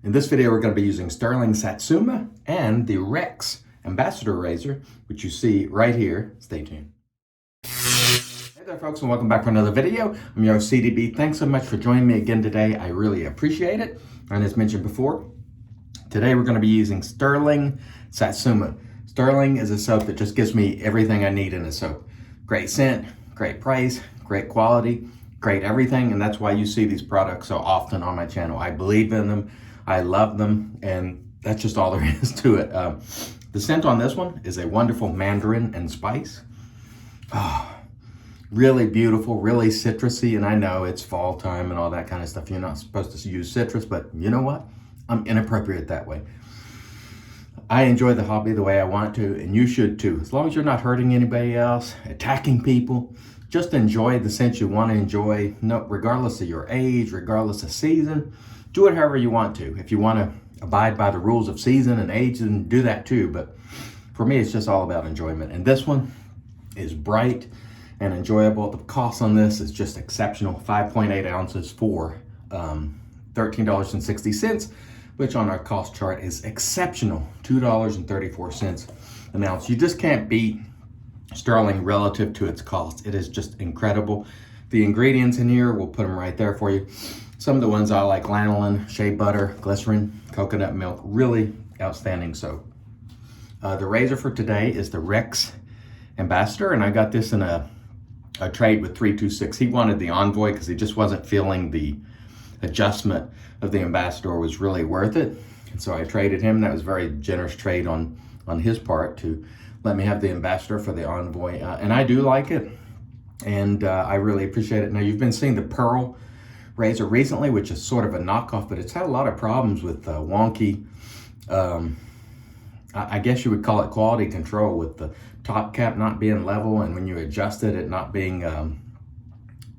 In this video, we're going to be using Stirling Satsuma and the Rex Ambassador Razor, which you see right here. Stay tuned. Hey there, folks, and welcome back for another video. I'm your CDB. Thanks so much for joining me again today. I really appreciate it. And as mentioned before, today we're going to be using Stirling Satsuma. Stirling is a soap that just gives me everything I need in a soap. Great scent, great price, great quality, great everything, and that's why you see these products so often on my channel. I believe in them. I love them, and that's just all there is to it. The scent on this one is a wonderful mandarin and spice. Oh, really beautiful, really citrusy, and I know it's fall time and all that kind of stuff. You're not supposed to use citrus, but you know what? I'm inappropriate that way. I enjoy the hobby the way I want to, and you should too. As long as you're not hurting anybody else, attacking people, just enjoy the scent you want to enjoy, regardless of your age, regardless of season. Do it however you want to. If you want to abide by the rules of season and age, then do that too. But for me, it's just all about enjoyment. And this one is bright and enjoyable. The cost on this is just exceptional. 5.8 ounces for $13.60, which on our cost chart is exceptional. $2.34 an ounce. You just can't beat Stirling relative to its cost. It is just incredible. The ingredients in here, we'll put them right there for you. Some of the ones I like: lanolin, shea butter, glycerin, coconut milk. Really outstanding soap. The razor for today is the Rex Ambassador, and I got this in a trade with 326. He wanted the Envoy because he just wasn't feeling the adjustment of the Ambassador was really worth it. And so I traded him. That was a very generous trade on his part to let me have the Ambassador for the Envoy. And I do like it, and I really appreciate it. Now, you've been seeing the Pearl razor recently, which is sort of a knockoff, but it's had a lot of problems with wonky, I guess you would call it quality control, with the top cap not being level, and when you adjust it, it not being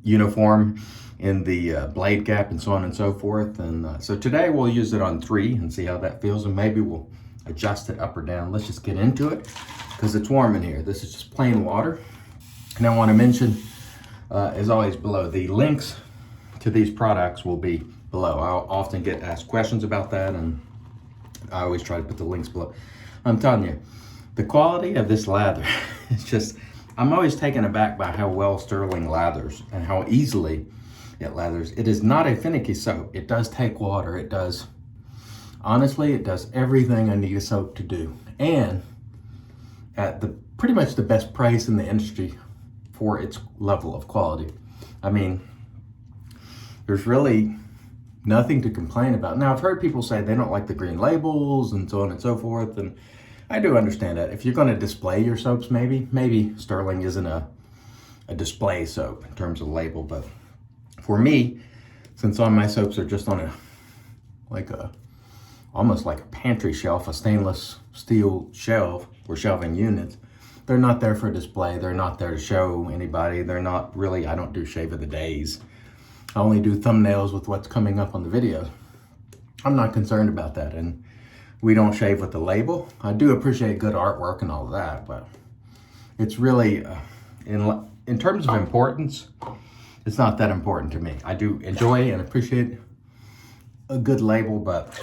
uniform in the blade gap and so on and so forth. And so today we'll use it on 3 and see how that feels, and maybe we'll adjust it up or down. Let's just get into it because it's warm in here. This is just plain water. And I want to mention, as always, below, the links to these products will be below. I'll often get asked questions about that, and I always try to put the links below. I'm telling you, the quality of this lather, it's just, I'm always taken aback by how well Stirling lathers and how easily it lathers. It is not a finicky soap. It does take water. It does, honestly, it does everything I need a soap to do. And at the pretty much the best price in the industry for its level of quality. I mean, there's really nothing to complain about. Now, I've heard people say they don't like the green labels and so on and so forth, and I do understand that. If you're going to display your soaps, maybe Stirling isn't a display soap in terms of label, but for me, since all my soaps are just on almost like a pantry shelf, a stainless steel shelf or shelving units, they're not there for display. They're not there to show anybody. They're not really, I don't do shave of the days. I only do thumbnails with what's coming up on the video. I'm not concerned about that, and we don't shave with the label. I do appreciate good artwork and all of that, but it's really, in terms of importance, it's not that important to me. I do enjoy and appreciate a good label, but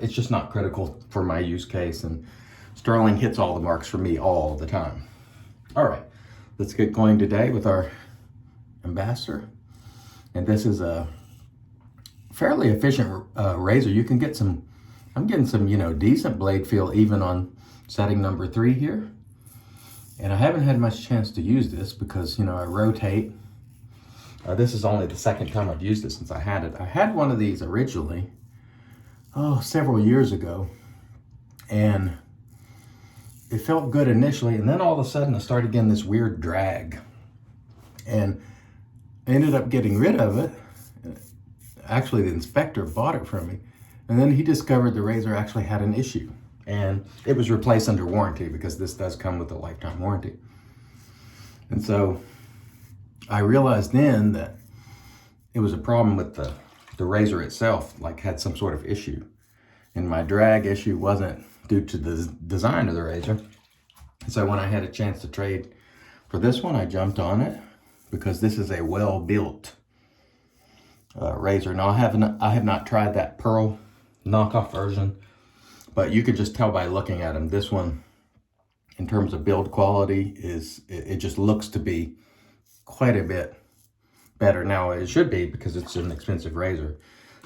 it's just not critical for my use case, and Stirling hits all the marks for me all the time. All right, let's get going today with our Ambassador. And this is a fairly efficient razor. You can get some, I'm getting some, decent blade feel even on setting number 3 here. And I haven't had much chance to use this because, I rotate. This is only the second time I've used it since I had it. I had one of these originally, several years ago. And it felt good initially. And then all of a sudden I started getting this weird drag. And I ended up getting rid of it. Actually, the inspector bought it from me. And then he discovered the razor actually had an issue. And it was replaced under warranty because this does come with a lifetime warranty. And so I realized then that it was a problem with the razor itself, like had some sort of issue. And my drag issue wasn't due to the design of the razor. So when I had a chance to trade for this one, I jumped on it, because this is a well-built razor. Now, I have not tried that Pearl knockoff version, but you could just tell by looking at them. This one, in terms of build quality, it just looks to be quite a bit better. Now it should be, because it's an expensive razor.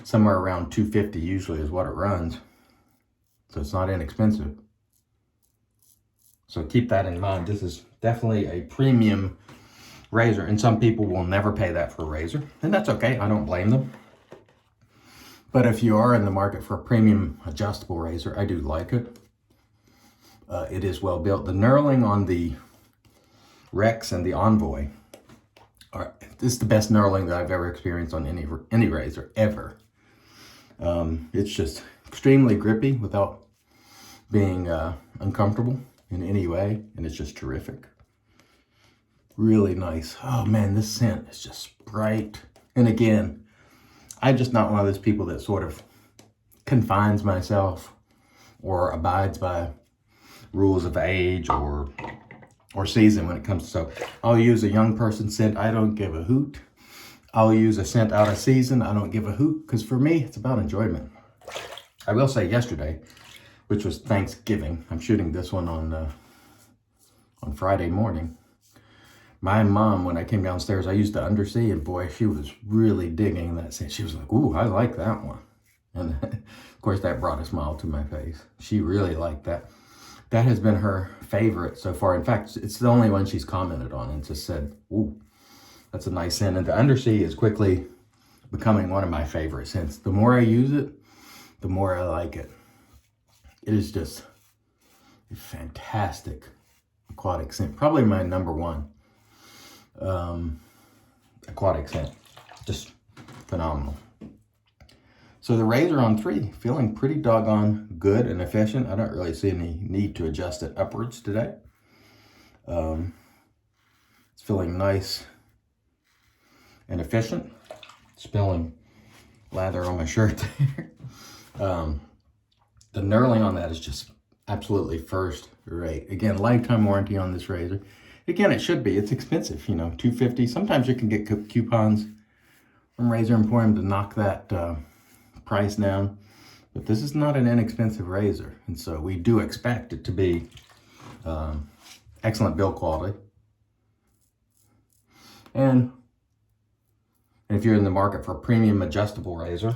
Somewhere around $250 usually is what it runs, so it's not inexpensive. So keep that in mind. This is definitely a premium razor, and some people will never pay that for a razor, and that's okay. I don't blame them. But if you are in the market for a premium adjustable razor, I do like it. It is well built. The knurling on the Rex and the Envoy this is the best knurling that I've ever experienced on any razor ever. It's just extremely grippy without being uncomfortable in any way, and it's just terrific. Really nice. Oh man, this scent is just bright. And again, I'm just not one of those people that sort of confines myself or abides by rules of age or season when it comes to soap. I'll use a young person scent, I don't give a hoot. I'll use a scent out of season, I don't give a hoot, because for me, it's about enjoyment. I will say yesterday, which was Thanksgiving, I'm shooting this one on Friday morning. My mom, when I came downstairs, I used the Undersea, and boy, she was really digging that scent. She was like, ooh, I like that one. And of course, that brought a smile to my face. She really liked that. That has been her favorite so far. In fact, it's the only one she's commented on and just said, ooh, that's a nice scent. And the Undersea is quickly becoming one of my favorite scents. The more I use it, the more I like it. It is just a fantastic aquatic scent. Probably my number one aquatic scent. Just phenomenal. So the razor on 3, feeling pretty doggone good and efficient. I don't really see any need to adjust it upwards today. It's feeling nice and efficient. Spilling lather on my shirt there. The knurling on that is just absolutely first rate. Again, lifetime warranty on this razor. Again, it should be. It's expensive, you know, $250. Sometimes you can get coupons from Razor Emporium to knock that price down, but this is not an inexpensive razor, and so we do expect it to be excellent build quality. And if you're in the market for a premium adjustable razor,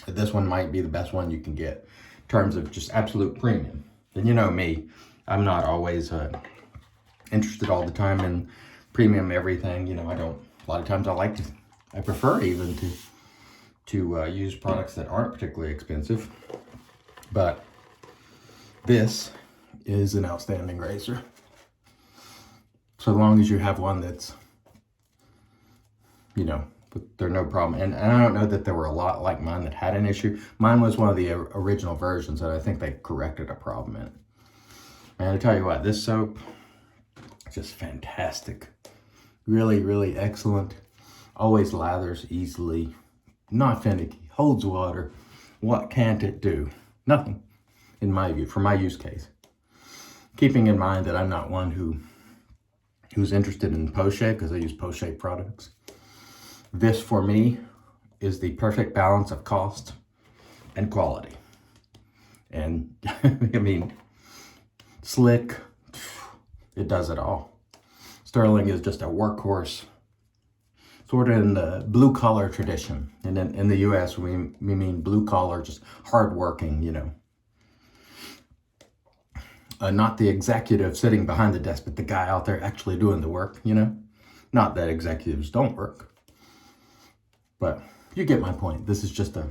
this one might be the best one you can get in terms of just absolute premium. And you know me, I'm not always interested all the time in premium everything. You know, a lot of times I prefer even to use products that aren't particularly expensive, but this is an outstanding razor. So long as you have one that's, you know, they're no problem. And I don't know that there were a lot like mine that had an issue. Mine was one of the original versions that I think they corrected a problem in. And I tell you what, this soap, just fantastic. Really, really excellent. Always lathers easily. Not finicky. Holds water. What can't it do? Nothing, in my view, for my use case. Keeping in mind that I'm not one who's interested in post-shave, because I use post-shave products. This, for me, is the perfect balance of cost and quality. And, I mean, slick, it does it all. Stirling is just a workhorse, sort of in the blue-collar tradition. And in the U.S., we mean blue-collar, just hard-working, you know. Not the executive sitting behind the desk, but the guy out there actually doing the work, you know. Not that executives don't work. But you get my point. This is just a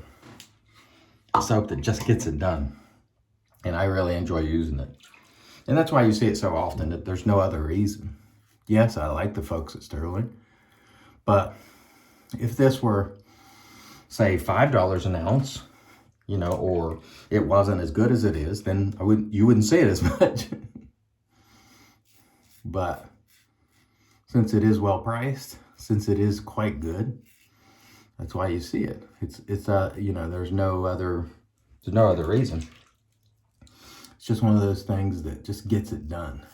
soap that just gets it done. And I really enjoy using it. And that's why you see it so often, that there's no other reason. Yes, I like the folks at Stirling. But if this were, say, $5 an ounce, you know, or it wasn't as good as it is, then you wouldn't see it as much. But since it is well priced, since it is quite good, that's why you see it. It's you know, there's no other reason. It's just one of those things that just gets it done.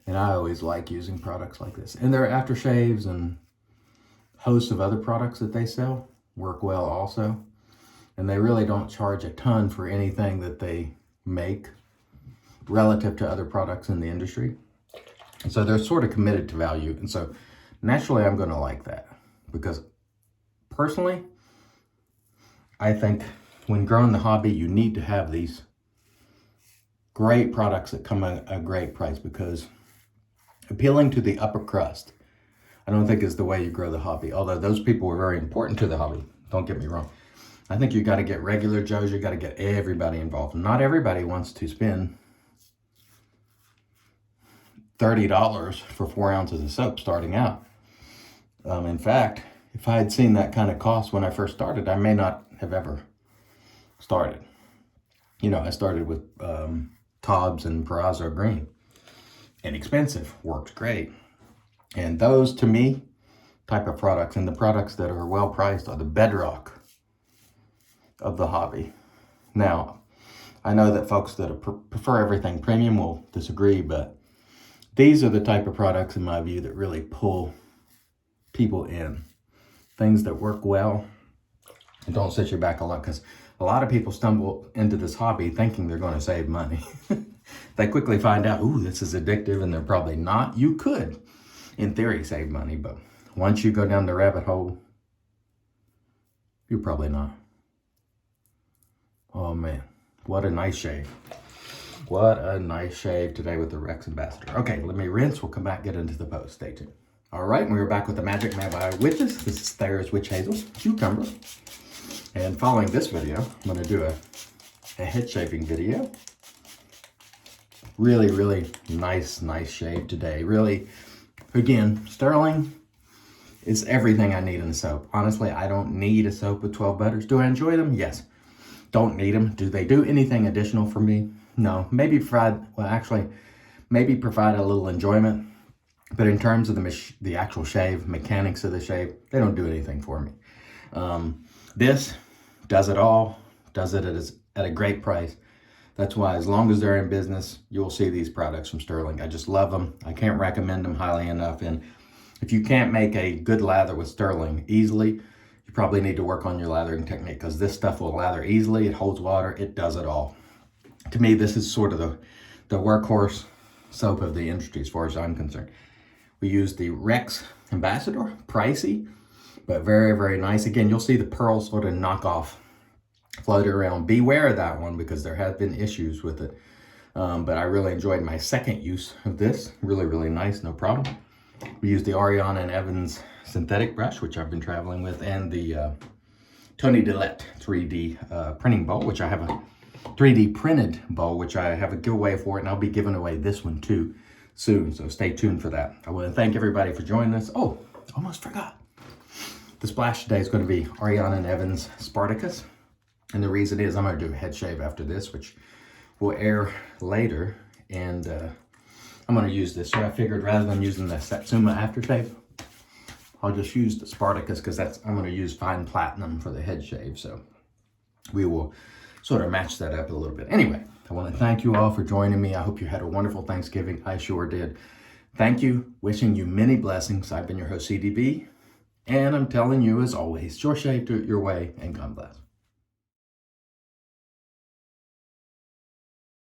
And I always like using products like this. And their aftershaves and hosts of other products that they sell work well also. and they really don't charge a ton for anything that they make relative to other products in the industry. And so they're sort of committed to value. And so naturally, I'm going to like that, because personally, I think when growing the hobby, you need to have these great products that come at a great price, because appealing to the upper crust, I don't think is the way you grow the hobby. Although those people were very important to the hobby, don't get me wrong. I think you got to get regular Joes, you got to get everybody involved. Not everybody wants to spend $30 for 4 ounces of soap starting out. In fact, if I had seen that kind of cost when I first started, I may not have ever started. You know, I started with Cobb's and Perazzo Green. Inexpensive, worked great. And those, to me, type of products, and the products that are well priced, are the bedrock of the hobby. Now, I know that folks that prefer everything premium will disagree, but these are the type of products, in my view, that really pull people in. Things that work well and don't set you back a lot, because a lot of people stumble into this hobby thinking they're going to save money. They quickly find out, ooh, this is addictive, and they're probably not. You could, in theory, save money, but once you go down the rabbit hole, you're probably not. Oh man, what a nice shave. What a nice shave today with the Rex Ambassador. Okay, let me rinse. We'll come back, get into the post. Stay tuned. All right, we're back with the Magic Mad by Witches. This is Thayer's Witch Hazel's Cucumber. And following this video, I'm going to do a head shaving video. Really, really nice shave today. Really, again, Stirling is everything I need in a soap. Honestly, I don't need a soap with 12 butters. Do I enjoy them? Yes. Don't need them. Do they do anything additional for me? No. Maybe provide a little enjoyment. But in terms of the actual shave, mechanics of the shave, they don't do anything for me. This does it all, does it at a great price. That's why, as long as they're in business, you'll see these products from Stirling. I just love them. I can't recommend them highly enough. And if you can't make a good lather with Stirling easily, you probably need to work on your lathering technique, because this stuff will lather easily. It holds water. It does it all. To me, this is sort of the workhorse soap of the industry as far as I'm concerned. We use the Rex Ambassador, pricey, but very, very nice. Again, you'll see the pearls sort of knock off, floating around. Beware of that one, because there have been issues with it. But I really enjoyed my second use of this. Really, really nice, no problem. We use the Ariana and Evans synthetic brush, which I've been traveling with, and the Tony Dillette 3D printing bowl, which I have a 3D printed bowl, which I have a giveaway for it, and I'll be giving away this one too soon, so stay tuned for that. I want to thank everybody for joining us. Oh, almost forgot. The splash today is going to be Ariana and Evans Spartacus, and the reason is I'm going to do a head shave after this, which will air later, and I'm going to use this. So I figured, rather than using the Satsuma aftershave, I'll just use the Spartacus, because I'm going to use fine platinum for the head shave, so we will sort of match that up a little bit. Anyway, I want to thank you all for joining me. I hope you had a wonderful Thanksgiving. I sure did. Thank you. Wishing you many blessings. I've been your host, CDB, and I'm telling you, as always, sure shave, do it your way, and God bless.